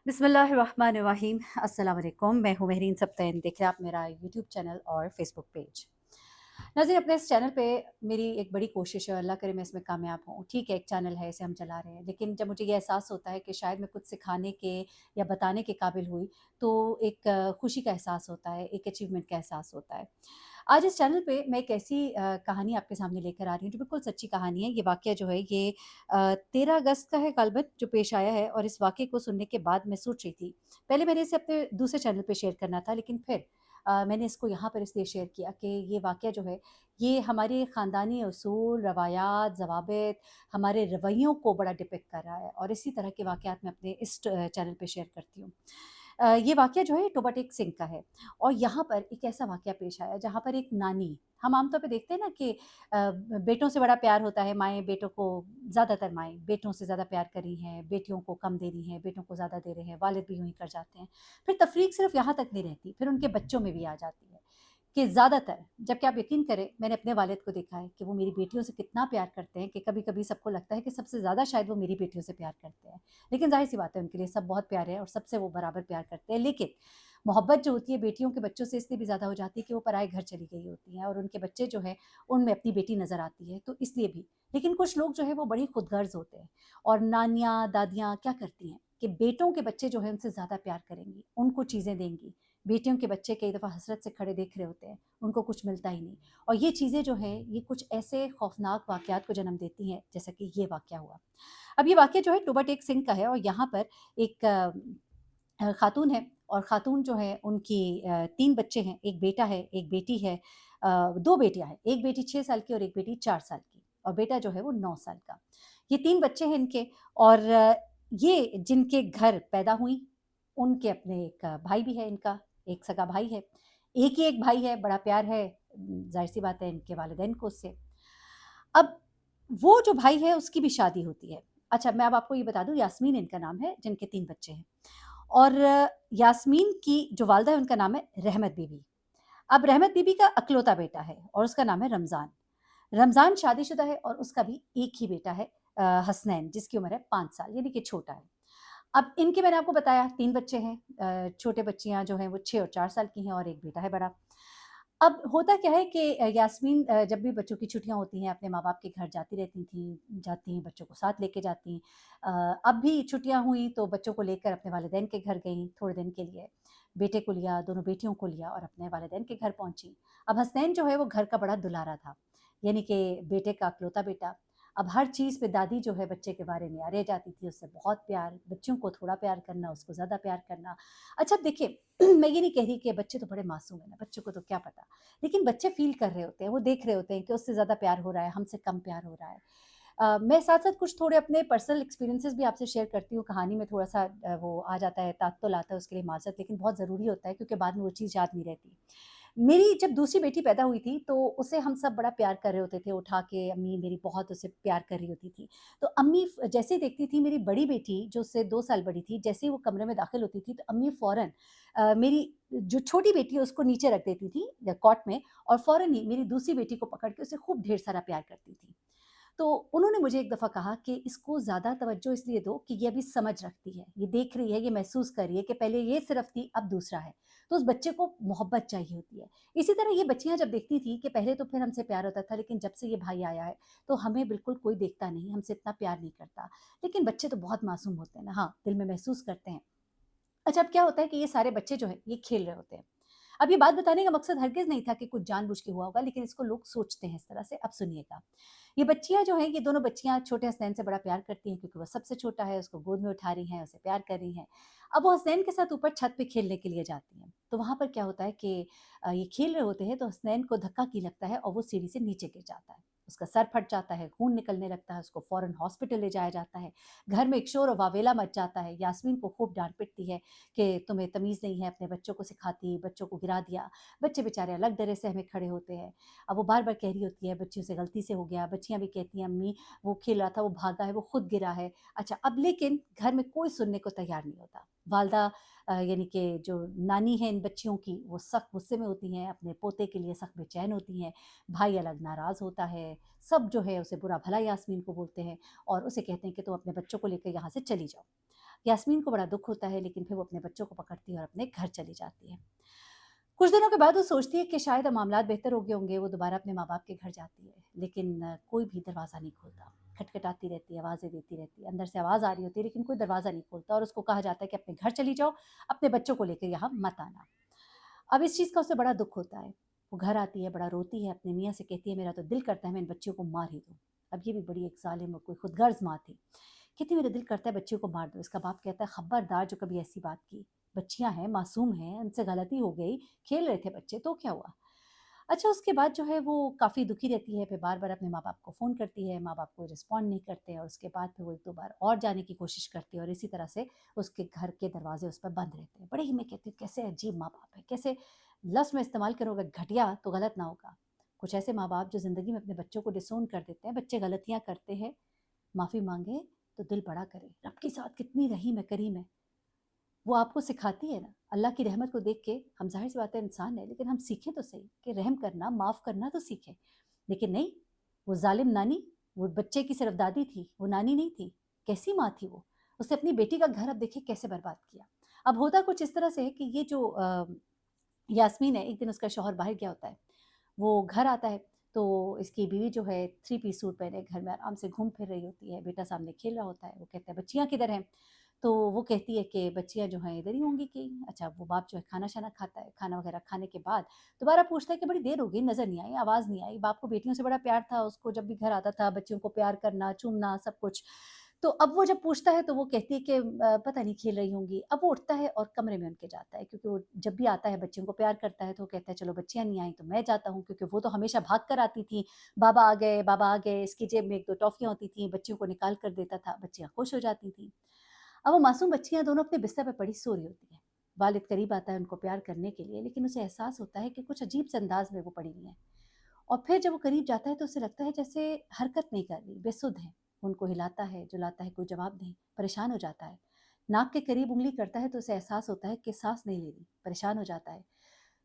बिस्मिल्लाहिर्रहमानिर्रहीम। अस्सलाम वालेकुम। मैं हूँ महरीन सब्तैन। देख रहे हैं आप मेरा यूट्यूब चैनल और फेसबुक पेज। नाज़रीन, अपने इस चैनल पे मेरी एक बड़ी कोशिश है, अल्लाह करे मैं इसमें कामयाब हूँ। ठीक है, एक चैनल है, इसे हम चला रहे हैं, लेकिन जब मुझे ये एहसास होता है कि शायद मैं कुछ सिखाने के या बताने के काबिल हुई, तो एक खुशी का एहसास होता है, एक अचीवमेंट का एहसास होता है। आज इस चैनल पे मैं एक ऐसी कहानी आपके सामने लेकर आ रही हूँ, जो बिल्कुल सच्ची कहानी है। ये वाक़या जो है ये 13 अगस्त का है ग़ालिबन, जो पेश आया है, और इस वाक़ये को सुनने के बाद मैं सोच रही थी, पहले मैंने इसे अपने दूसरे चैनल पे शेयर करना था, लेकिन फिर मैंने इसको यहाँ पर इसलिए शेयर किया कि ये वाक़या जो है, ये हमारे ख़ानदानी उसूल, रवायात, ज़वाबित, हमारे रवैयों को बड़ा डिपिक्ट कर रहा है, और इसी तरह के वाक़यात मैं अपने इस चैनल पे शेयर करती हूँ। ये वाक़या जो है टोबाटेक सिंह का है, और यहाँ पर एक ऐसा वाक़या पेश आया जहाँ पर एक नानी, हम आम तौर पे देखते हैं ना कि बेटों से बड़ा प्यार होता है, माएँ बेटों को, ज़्यादातर माएँ बेटों से ज़्यादा प्यार कर रही हैं, बेटियों को कम दे रही हैं, बेटों को ज़्यादा दे रहे हैं, वालिद भी यूँ ही कर जाते हैं। फिर तफ़रीक सिर्फ़ यहाँ तक नहीं रहती, फिर उनके बच्चों में भी आ जाती है कि ज़्यादातर, जबकि आप यकीन करें, मैंने अपने वालिद को देखा है कि वो मेरी बेटियों से कितना प्यार करते हैं कि कभी-कभी सबको लगता है कि सबसे ज़्यादा शायद वो मेरी बेटियों से प्यार करते हैं। लेकिन ज़ाहिर-सी बात है, उनके लिए सब बहुत प्यारे हैं और सबसे वो बराबर प्यार करते हैं। लेकिन मोहब्बत जो होती है बेटियों के बच्चों से इसलिए भी ज़्यादा हो जाती है कि वो पराए घर चली गई होती हैं, और उनके बच्चे जो हैं, उनमें अपनी बेटी नज़र आती है, तो इसलिए भी। लेकिन कुछ लोग जो हैं वो बड़े खुदगर्ज़ होते हैं, और नानियाँ, दादियाँ क्या करती हैं कि बेटों के बच्चे जो हैं उनसे ज़्यादा प्यार करेंगी, उनको चीज़ें देंगी। बेटियों के बच्चे कई दफ़ा हसरत से खड़े देख रहे होते हैं, उनको कुछ मिलता ही नहीं। और ये चीज़ें जो हैं, ये कुछ ऐसे खौफ़नाक वाक़यात को जन्म देती हैं, जैसा कि ये वाक़या हुआ। अब ये वाक़या जो है टोबाटेक सिंह का है, और यहाँ पर एक खातून है, और खातून जो है उनकी 3 बच्चे हैं, 1 बेटा है, 1 बेटी है, 2 बेटियाँ हैं, 1 बेटी 6 साल की और 1 बेटी 4 साल की, और बेटा जो है वो 9 साल का। ये 3 बच्चे हैं इनके, और ये जिनके घर पैदा हुईं, उनके अपने एक भाई भी है इनका, एक सगा भाई है। एक ही एक भाई है, बड़ा प्यार है, ज़ाहिर-सी बात है इनके वालिदैन को उससे। अब वो जो भाई है उसकी भी शादी होती है। अच्छा, मैं अब आपको ये बता दूँ, यास्मीन इनका नाम है, जिनके 3 बच्चे हैं। और यास्मीन की जो वालिदा है उनका नाम है रहमत बीबी। अब रहमत बीबी का इकलौता बेटा है, और उसका नाम है रमज़ान। रमज़ान शादीशुदा है, और उसका भी एक ही बेटा है, हसनैन, जिसकी उम्र है 5 साल, यानी कि छोटा है। अब इनके मैंने आपको बताया 3 बच्चे हैं, छोटे बच्चियाँ जो हैं वो 6 और 4 साल की हैं, और एक बेटा है बड़ा। अब होता क्या है कि यास्मीन जब भी बच्चों की छुट्टियाँ होती हैं, अपने माँ-बाप के घर जाती रहती थीं, जाती हैं, बच्चों को साथ लेके जाती। अब भी छुट्टियाँ हुई तो बच्चों को लेकर अपने वालिदैन के घर गईं थोड़े दिन के लिए। बेटे को लिया, दोनों बेटियों को लिया, और अपने वालिदैन के घर पहुँची। अब हसनैन जो है वो घर का बड़ा दुलारा था, यानी कि बेटे का इकलौता बेटा। अब हर चीज़ पे दादी जो है बच्चे के बारे में अरे जाती थी, उससे बहुत प्यार, बच्चों को थोड़ा प्यार करना, उसको ज़्यादा प्यार करना। अच्छा, अब देखिए, मैं ये नहीं कह रही कि बच्चे तो बड़े मासूम हैं ना, बच्चों को तो क्या पता। लेकिन बच्चे फ़ील कर रहे होते हैं, वो देख रहे होते हैं कि उससे ज़्यादा प्यार हो रहा है, हमसे कम प्यार हो रहा है। मैं साथ-साथ कुछ थोड़े अपने पर्सनल एक्सपीरियंसेस भी आपसे शेयर करती हूँ, कहानी में थोड़ा-सा वो आ जाता है, तात्तुल आता है, उसके लिए माज़रत, लेकिन बहुत ज़रूरी होता है क्योंकि बाद में वो चीज़ याद नहीं रहती। मेरी जब दूसरी बेटी पैदा हुई थी, तो उसे हम सब बड़ा प्यार कर रहे होते थे, उठा के अम्मी मेरी बहुत उसे प्यार कर रही होती थी। तो अम्मी जैसे ही देखती थी मेरी बड़ी बेटी जो उससे 2 साल बड़ी थी, जैसे ही वो कमरे में दाखिल होती थी, तो अम्मी फ़ौरन मेरी जो छोटी बेटी है उसको नीचे रख देती थी कॉट में, और फ़ौरन ही मेरी दूसरी बेटी को पकड़ के उसे खूब ढेर सारा प्यार करती थी। तो उन्होंने मुझे एक दफ़ा कहा कि इसको ज़्यादा तवज्जो इसलिए दो कि ये अभी समझ रखती है, ये देख रही है, ये महसूस कर रही है कि पहले ये सिर्फ़ थी, अब दूसरा है। तो उस बच्चे को मोहब्बत चाहिए होती है। इसी तरह ये बच्चियाँ जब देखती थी कि पहले तो फिर हमसे प्यार होता था, लेकिन जब से ये भाई आया है, तो हमें बिल्कुल कोई देखता नहीं, हमसे इतना प्यार नहीं करता। लेकिन बच्चे तो बहुत मासूम होते हैं ना, हाँ, दिल में महसूस करते हैं। अच्छा, अब क्या होता है कि ये सारे बच्चे जो हैं, ये खेल रहे होते हैं। अब ये बात बताने का मकसद हरगिज़ नहीं था कि कुछ जानबूझ के हुआ होगा, लेकिन इसको लोग सोचते हैं इस तरह से। अब सुनिएगा। ये बच्चियाँ जो हैं, ये दोनों बच्चियाँ छोटे हसनैन से बड़ा प्यार करती हैं क्योंकि वो सबसे छोटा है, उसको गोद में उठा रही हैं, उसे प्यार कर रही हैं। अब वो हसनैन के साथ ऊपर छत पे खेलने के लिए जाती हैं। तो वहाँ पर क्या होता है कि ये खेल रहे होते हैं, तो हसनैन को धक्का की लगता है और वो सीढ़ी से नीचे गिर जाता है। उसका सर फट जाता है, खून निकलने लगता है, उसको फ़ौरन हॉस्पिटल ले जाया जाता है। घर में एक शोर और वावेला मच जाता है। यास्मीन को खूब डाँट पिटती है कि तुम्हें तमीज़ नहीं है, अपने बच्चों को सिखाती, बच्चों को गिरा दिया। बच्चे बेचारे अलग डरे सहमे खड़े होते हैं। अब वो बार-बार कह रही होती है बच्चियों से गलती से हो गया, बच्चियाँ भी कहती हैं अम्मी वो खेल रहा था, वो भागा है, वो खुद गिरा है। अच्छा, अब लेकिन घर में कोई सुनने को तैयार नहीं होता। वालिदा यानी कि जो नानी है इन बच्चियों की, वो सख्त गुस्से में होती हैं, अपने पोते के लिए सख्त बेचैन होती हैं। भाई अलग नाराज़ होता है। सब जो है उसे बुरा भला यास्मीन को बोलते हैं और उसे कहते हैं कि तुम अपने बच्चों को लेकर यहाँ से चली जाओ। यास्मीन को बड़ा दुख होता है, लेकिन फिर वो अपने बच्चों को पकड़ती है और अपने घर चली जाती है। कुछ दिनों के बाद वो सोचती है कि शायद अब मामलात बेहतर हो गए होंगे, वो दोबारा अपने माँ-बाप के घर जाती है, लेकिन कोई भी दरवाज़ा नहीं खोलता। खटखटाती रहती है, आवाज़ें देती रहती है, अंदर से आवाज़ आ रही होती है, लेकिन कोई दरवाज़ा नहीं खोलता और उसको कहा जाता है कि अपने घर चली जाओ, अपने बच्चों को लेकर यहाँ मत आना। अब इस चीज़ का उसे बड़ा दुःख होता है। वो घर आती है, बड़ा रोती है, अपने मियाँ से कहती है, मेरा तो दिल करता है मैं इन बच्चियों को मार ही दूँ। अब ये भी बड़ी एक ज़ालिम और कोई खुदगर्ज़ माँ थी। कहती मेरा दिल करता है बच्चियों को मार दो। इसका बाप कहता है खबरदार जो कभी ऐसी बात की। बच्चियाँ हैं, मासूम हैं, उनसे गलती हो गई, खेल रहे थे बच्चे तो क्या हुआ? अच्छा उसके बाद जो है वो काफ़ी दुखी रहती है, फिर बार-बार अपने माँ-बाप को फ़ोन करती है, माँ-बाप कोई रिस्पॉन्ड नहीं करते और उसके बाद फिर वो 1-2 बार और जाने की कोशिश करती है और इसी तरह से उसके घर के दरवाज़े उस पर बंद रहते हैं। बड़े ही मैं कहती हूँ कैसे अजीब माँ-बाप हैं, कैसे लफ्ज़ मैं इस्तेमाल करूँ अगर घटिया तो गलत ना होगा। कुछ ऐसे माँ-बाप जो ज़िंदगी में अपने बच्चों को डिसोन कर देते हैं, बच्चे गलतियाँ करते हैं, माफ़ी माँगे तो दिल बड़ा करे। रब के साथ कितनी रहीम है, करीम है। वो आपको सिखाती है ना, अल्लाह की रहमत को देख के हम ज़ाहिर-सी बात है इंसान है, लेकिन हम सीखें तो सही कि रहम करना, माफ़ करना तो सीखें। लेकिन नहीं, वो ज़ालिम नानी, वो बच्चे की सिर्फ़ दादी थी, वो नानी नहीं थी। कैसी माँ थी वो? उसने अपनी बेटी का घर अब देखिए कैसे बर्बाद किया। अब होता कुछ इस तरह से है कि ये जो यास्मीन है, एक दिन उसका शौहर बाहर गया होता है। वो घर आता है, तो इसकी बीवी जो है 3 पीस सूट पहने घर में आराम से घूम फिर रही होती है, बेटा सामने खेल रहा होता है, वो कहता है बच्चियाँ किधर हैं? तो वो कहती है कि बच्चियाँ जो हैं इधर ही होंगी कहीं। अच्छा वो बाप जो है खाना-शाना खाता है, खाना वगैरह खाने के बाद दोबारा पूछता है कि बड़ी देर हो गई, नज़र नहीं आई, आवाज़ नहीं आई। बाप को बेटियों से बड़ा प्यार था, उसको जब भी घर आता था बच्चियों को प्यार करना, चूमना सब कुछ। तो अब वो जब पूछता है तो वो कहती है कि पता नहीं खेल रही होंगी। अब वो उठता है और कमरे में उनके जाता है क्योंकि वो जब भी आता है बच्चियों को प्यार करता है तो वो कहता है चलो बच्चियाँ नहीं आई तो मैं जाता हूँ क्योंकि वो तो हमेशा भाग कर आती थी, बाबा आ गए, बाबा आ गए, इसकी जेब में 1-2 टॉफ़ियाँ होती थीं, बच्चियों को निकाल कर देता था, बच्चियाँ खुश हो जाती थीं। अब वो मासूम बच्चियाँ दोनों अपने बिस्तर पे पड़ी सो रही होती हैं। वालिद करीब आता है उनको प्यार करने के लिए, लेकिन उसे एहसास होता है कि कुछ अजीब से अंदाज़ में वो पड़ी हुई हैं। और फिर जब वो करीब जाता है तो उसे लगता है जैसे हरकत नहीं कर रही, बेसुध हैं। उनको हिलाता है, जुलाता है, कोई जवाब नहीं, परेशान हो जाता है। नाक के करीब उँगली करता है तो उसे एहसास होता है कि साँस नहीं ले रही, परेशान हो जाता है।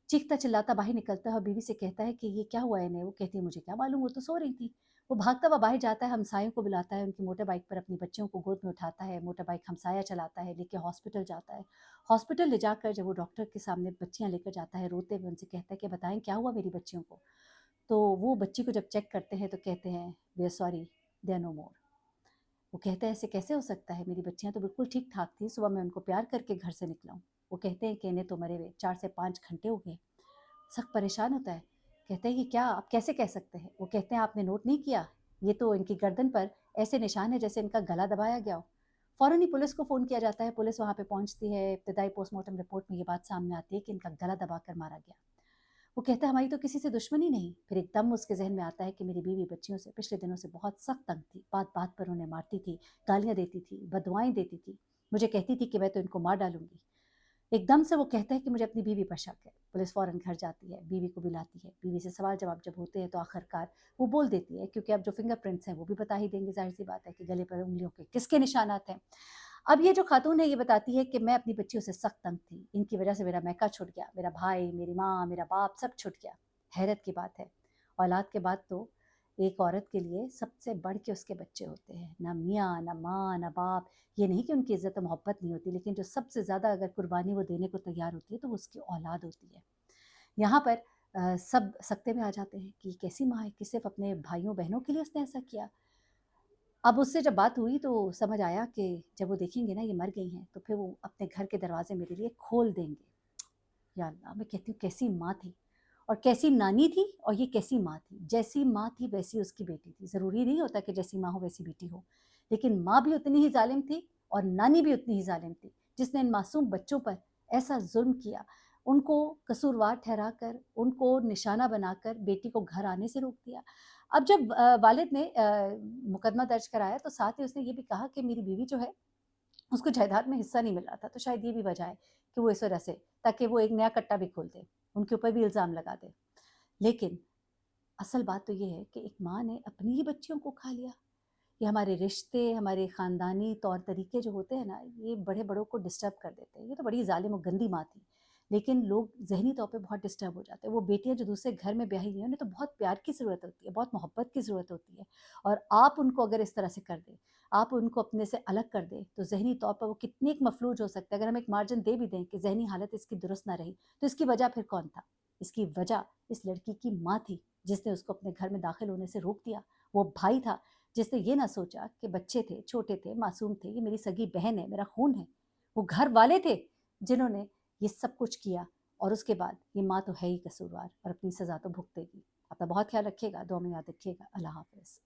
चीखता-चिल्लाता बाहर निकलता है और बीवी से कहता है कि ये क्या हुआ है इन्हें? वो कहती है मुझे क्या मालूम, वो तो सो रही थी। वो भागता हुआ बाहर जाता है, हमसायों को बुलाता है, उनकी मोटर बाइक पर अपनी बच्चियों को गोद में उठाता है, मोटर बाइक हमसाया चलाता है, लेके हॉस्पिटल जाता है। हॉस्पिटल ले जाकर जब वो डॉक्टर के सामने बच्चियाँ लेकर जाता है, रोते हुए उनसे कहता है कि बताएँ क्या हुआ मेरी बच्चियों को? तो वो बच्ची को जब चेक करते हैं तो कहते हैं, "we are sorry, they are no more." वो कहते हैं, "ऐसे कैसे हो सकता है? मेरी बच्चियाँ तो बिल्कुल ठीक-ठाक थी, सुबह मैं उनको प्यार करके घर से निकला हूँ।" वो कहते हैं कि इन्हें तो मरे हुए 4 से 5 घंटे हो गए। सख्त परेशान होता है। कहते हैं कि क्या आप कैसे कह सकते हैं? वो कहते हैं आपने नोट नहीं किया? ये तो इनकी गर्दन पर ऐसे निशान है जैसे इनका गला दबाया गया हो। फ़ौरन ही पुलिस को फ़ोन किया जाता है, पुलिस वहाँ पे पहुँचती है, इब्तिदाई पोस्टमार्टम रिपोर्ट में ये बात सामने आती है कि इनका गला दबाकर मारा गया। वो कहता है हमारी तो किसी से दुश्मनी नहीं। फिर एकदम उसके ज़हन में आता है कि मेरी बीवी बच्चियों से पिछले दिनों से बहुत सख्त तंग थी। बात-बात पर उन्हें मारती थी, गालियाँ देती थी, बददुआएँ देती थी। मुझे कहती थी कि मैं तो इनको मार डालूँगी। एकदम से वो कहता है कि मुझे अपनी बीवी पर शक है। पुलिस फ़ौरन घर जाती है, बीवी को बुलाती है। बीवी से सवाल-जवाब जब होते हैं तो आखिरकार वो बोल देती है क्योंकि अब जो फिंगरप्रिंट्स हैं वो भी बता ही देंगे, ज़ाहिर-सी बात है कि गले पर उँगलियों के किसके निशानात हैं। अब ये जो खातून है ये बताती है कि मैं अपनी बच्चियों से सख्त तंग थी। इनकी वज़ह से मेरा मैका छूट गया, मेरा भाई, मेरी माँ, मेरा बाप सब छूट गया। हैरत की बात है, औलाद के बाद तो एक औरत के लिए सबसे बढ़ के उसके बच्चे होते हैं। ना मियाँ, ना माँ, ना बाप। ये नहीं कि उनकी इज़्ज़त और मोहब्बत नहीं होती, लेकिन जो सबसे ज़्यादा अगर कुर्बानी वो देने को तैयार होती है, तो वो उसकी औलाद होती है। यहाँ पर सब सकते में आ जाते हैं कि ये कैसी माँ है कि सिर्फ़ अपने भाइयों-बहनों के लिए उसने ऐसा किया। अब उससे जब बात हुई तो समझ आया कि जब वो देखेंगे ना ये मर गई हैं, तो फिर वो अपने घर के दरवाज़े मेरे लिए खोल देंगे। या अल्लाह! मैं कहती हूँ कैसी माँ थी और कैसी नानी थी और ये कैसी माँ थी। जैसी माँ थी वैसी उसकी बेटी थी। ज़रूरी नहीं होता कि जैसी माँ हो वैसी बेटी हो। लेकिन माँ भी उतनी ही ज़ालिम थी और नानी भी उतनी ही ज़ालिम थी, जिसने इन मासूम बच्चों पर ऐसा ज़ुल्म किया। उनको कसूरवार ठहराकर, उनको निशाना बनाकर बेटी को घर आने से रोक दिया। अब जब वालिद ने मुकदमा दर्ज कराया तो साथ ही उसने ये भी कहा कि मेरी बीवी जो है उसको जायदाद में हिस्सा नहीं मिल रहा था, तो शायद ये भी वजह है कि वो इस वजह से ताकि वो एक नया कट्टा भी खोल दे, उनके ऊपर भी इल्ज़ाम लगा दे। लेकिन असल बात तो ये है कि एक माँ ने अपनी ही बच्चियों को खा लिया। ये हमारे रिश्ते, हमारे ख़ानदानी तौर-तरीके जो होते हैं ना, ये बड़े-बड़ों को डिस्टर्ब कर देते हैं। ये तो बड़ी ज़ालिम और गंदी माँ थी, लेकिन लोग ज़हनी तौर पे बहुत डिस्टर्ब हो जाते हैं। वो बेटियाँ जो दूसरे घर में ब्याही हुई हैं, उन्हें तो बहुत प्यार की ज़रूरत होती है, बहुत मोहब्बत की ज़रूरत होती है और आप उनको अगर इस तरह से कर दें, آپ ان کو اپنے سے الگ کر دیں تو ذہنی طور پر وہ کتنے ایک مفلوج ہو سکتا ہے. اگر ہم ایک مارجن دے بھی دیں کہ ذہنی حالت اس کی درست نہ رہی تو اس کی وجہ پھر کون تھا؟ اس کی وجہ اس لڑکی کی ماں تھی جس نے اس کو اپنے گھر میں داخل ہونے سے روک دیا. وہ بھائی تھا جس نے یہ نہ سوچا کہ بچے تھے، چھوٹے تھے، معصوم تھے، یہ میری سگی بہن ہے، میرا خون ہے. وہ گھر والے تھے جنہوں نے یہ سب کچھ کیا، اور اس کے بعد یہ ماں تو ہے ہی قصوروار اور اپنی سزا تو بھگتے گی. اپنا بہت خیال رکھیے گا، دعا میں یاد رکھیے گا. اللہ حافظ.